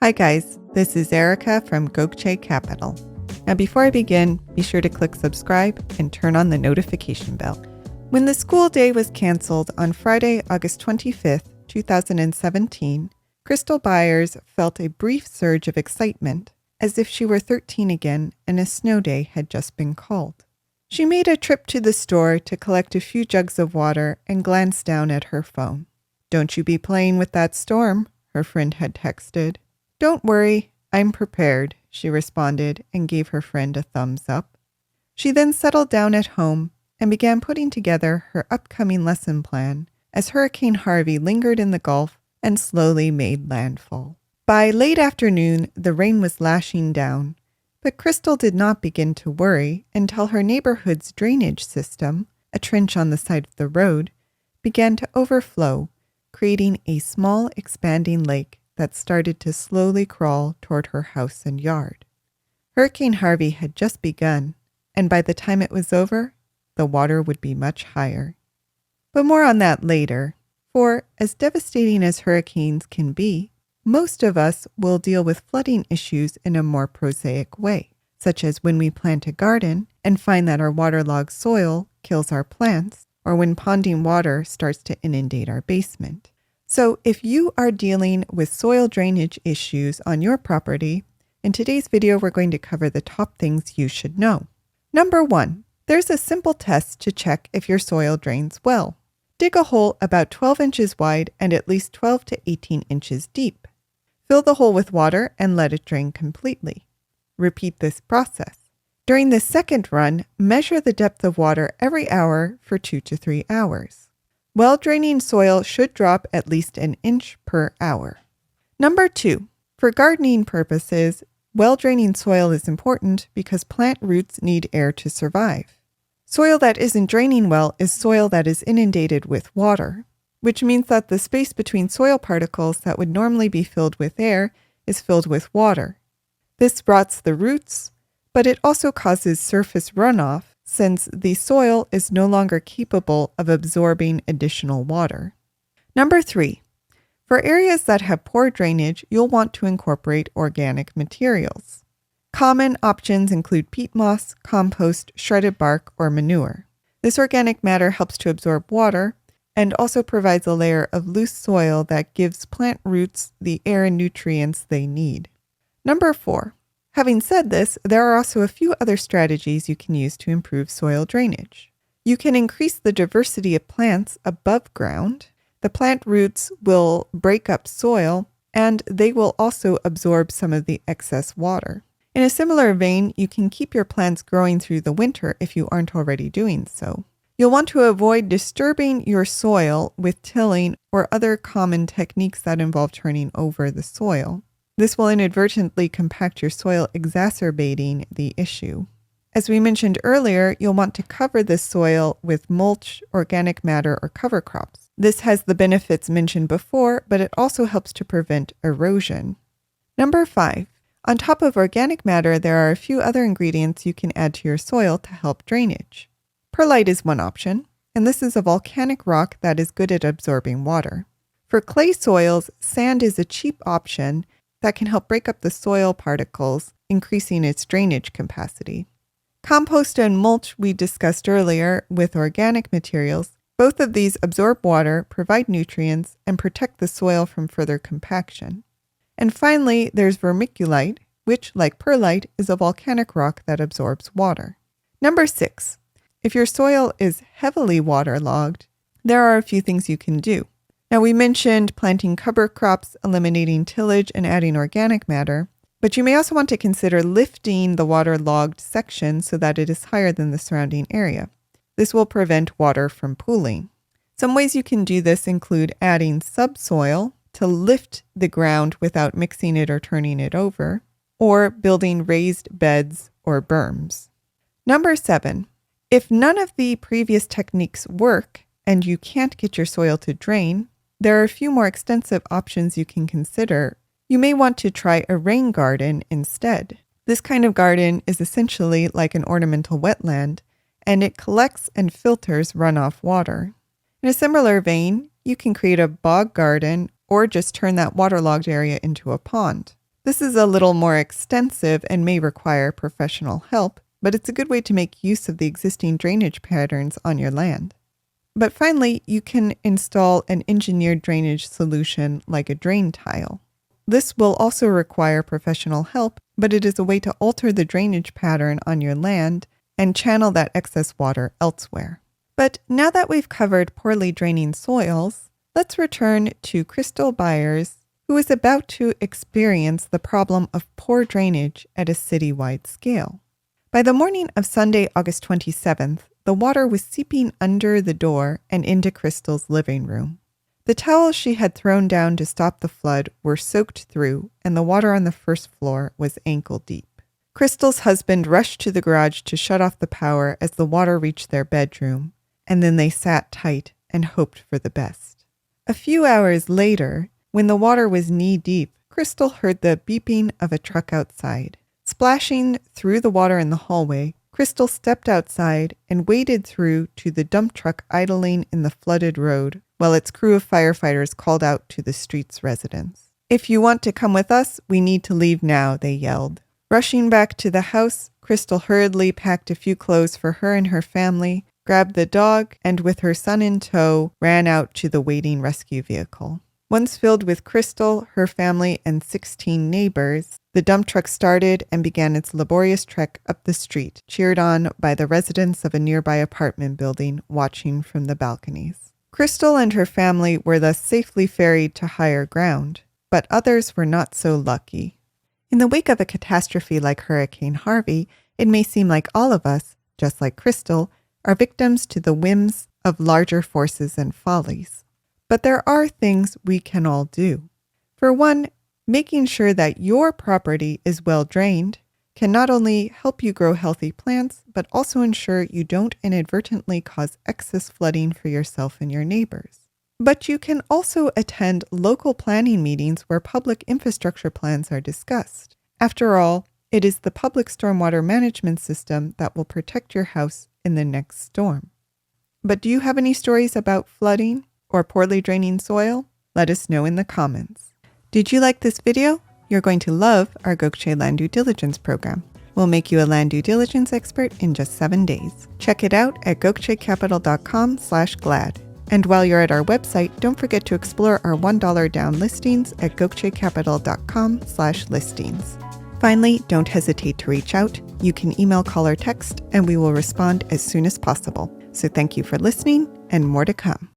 Hi guys, this is Erica from Gokce Capital. Now before I begin, be sure to click subscribe and turn on the notification bell. When the school day was canceled on Friday, August 25th, 2017, Crystal Byers felt a brief surge of excitement, as if she were 13 again and a snow day had just been called. She made a trip to the store to collect a few jugs of water and glanced down at her phone. "Don't you be playing with that storm," her friend had texted. "Don't worry, I'm prepared," she responded and gave her friend a thumbs up. She then settled down at home and began putting together her upcoming lesson plan as Hurricane Harvey lingered in the Gulf and slowly made landfall. By late afternoon, the rain was lashing down, but Crystal did not begin to worry until her neighborhood's drainage system, a trench on the side of the road, began to overflow, creating a small expanding lake that started to slowly crawl toward her house and yard. Hurricane Harvey had just begun, and by the time it was over, the water would be much higher. But more on that later, for as devastating as hurricanes can be, most of us will deal with flooding issues in a more prosaic way, such as when we plant a garden and find that our waterlogged soil kills our plants, or when ponding water starts to inundate our basement. So if you are dealing with soil drainage issues on your property, in today's video we're going to cover the top things you should know. Number 1, there's a simple test to check if your soil drains well. Dig a hole about 12 inches wide and at least 12 to 18 inches deep. Fill the hole with water and let it drain completely. Repeat this process. During the second run, measure the depth of water every hour for 2 to 3 hours. Well-draining soil should drop at least an inch per hour. Number 2, for gardening purposes, well-draining soil is important because plant roots need air to survive. Soil that isn't draining well is soil that is inundated with water, which means that the space between soil particles that would normally be filled with air is filled with water. This rots the roots, but it also causes surface runoff since the soil is no longer capable of absorbing additional water. Number 3, for areas that have poor drainage, you'll want to incorporate organic materials. Common options include peat moss, compost, shredded bark, or manure. This organic matter helps to absorb water and also provides a layer of loose soil that gives plant roots the air and nutrients they need. Number 4, having said this, there are also a few other strategies you can use to improve soil drainage. You can increase the diversity of plants above ground. The plant roots will break up soil, and they will also absorb some of the excess water. In a similar vein, you can keep your plants growing through the winter if you aren't already doing so. You'll want to avoid disturbing your soil with tilling or other common techniques that involve turning over the soil. This will inadvertently compact your soil, exacerbating the issue. As we mentioned earlier, you'll want to cover this soil with mulch, organic matter, or cover crops. This has the benefits mentioned before, but it also helps to prevent erosion. Number 5, on top of organic matter, there are a few other ingredients you can add to your soil to help drainage. Perlite is one option, and this is a volcanic rock that is good at absorbing water. For clay soils, sand is a cheap option that can help break up the soil particles, increasing its drainage capacity. Compost and mulch we discussed earlier with organic materials. Both of these absorb water, provide nutrients, and protect the soil from further compaction. And finally, there's vermiculite, which, like perlite, is a volcanic rock that absorbs water. Number 6, if your soil is heavily waterlogged, there are a few things you can do. Now, we mentioned planting cover crops, eliminating tillage, and adding organic matter, but you may also want to consider lifting the waterlogged section so that it is higher than the surrounding area. This will prevent water from pooling. Some ways you can do this include adding subsoil to lift the ground without mixing it or turning it over, or building raised beds or berms. Number 7, if none of the previous techniques work and you can't get your soil to drain, there are a few more extensive options you can consider. You may want to try a rain garden instead. This kind of garden is essentially like an ornamental wetland, and it collects and filters runoff water. In a similar vein, you can create a bog garden or just turn that waterlogged area into a pond. This is a little more extensive and may require professional help, but it's a good way to make use of the existing drainage patterns on your land. But finally, you can install an engineered drainage solution like a drain tile. This will also require professional help, but it is a way to alter the drainage pattern on your land and channel that excess water elsewhere. But now that we've covered poorly draining soils, let's return to Crystal Byers, who is about to experience the problem of poor drainage at a citywide scale. By the morning of Sunday, August 27th, the water was seeping under the door and into Crystal's living room. The towels she had thrown down to stop the flood were soaked through, and the water on the first floor was ankle deep. Crystal's husband rushed to the garage to shut off the power as the water reached their bedroom, and then they sat tight and hoped for the best. A few hours later, when the water was knee-deep, Crystal heard the beeping of a truck outside. Splashing through the water in the hallway, Crystal stepped outside and waded through to the dump truck idling in the flooded road while its crew of firefighters called out to the street's residents. "If you want to come with us, we need to leave now," they yelled. Rushing back to the house, Crystal hurriedly packed a few clothes for her and her family, grabbed the dog, and with her son in tow, ran out to the waiting rescue vehicle. Once filled with Crystal, her family, and 16 neighbors, the dump truck started and began its laborious trek up the street, cheered on by the residents of a nearby apartment building watching from the balconies. Crystal and her family were thus safely ferried to higher ground, but others were not so lucky. In the wake of a catastrophe like Hurricane Harvey, it may seem like all of us, just like Crystal, are victims to the whims of larger forces and follies. But there are things we can all do. For one, making sure that your property is well drained can not only help you grow healthy plants, but also ensure you don't inadvertently cause excess flooding for yourself and your neighbors. But you can also attend local planning meetings where public infrastructure plans are discussed. After all, it is the public stormwater management system that will protect your house in the next storm. But do you have any stories about flooding or poorly draining soil? Let us know in the comments. Did you like this video? You're going to love our Gokce Land Due Diligence program. We'll make you a land due diligence expert in just 7 days. Check it out at gokcecapital.com/glad. And while you're at our website, don't forget to explore our $1 down listings at gokcecapital.com/listings. Finally, don't hesitate to reach out. You can email, call, or text, and we will respond as soon as possible. So thank you for listening, and more to come.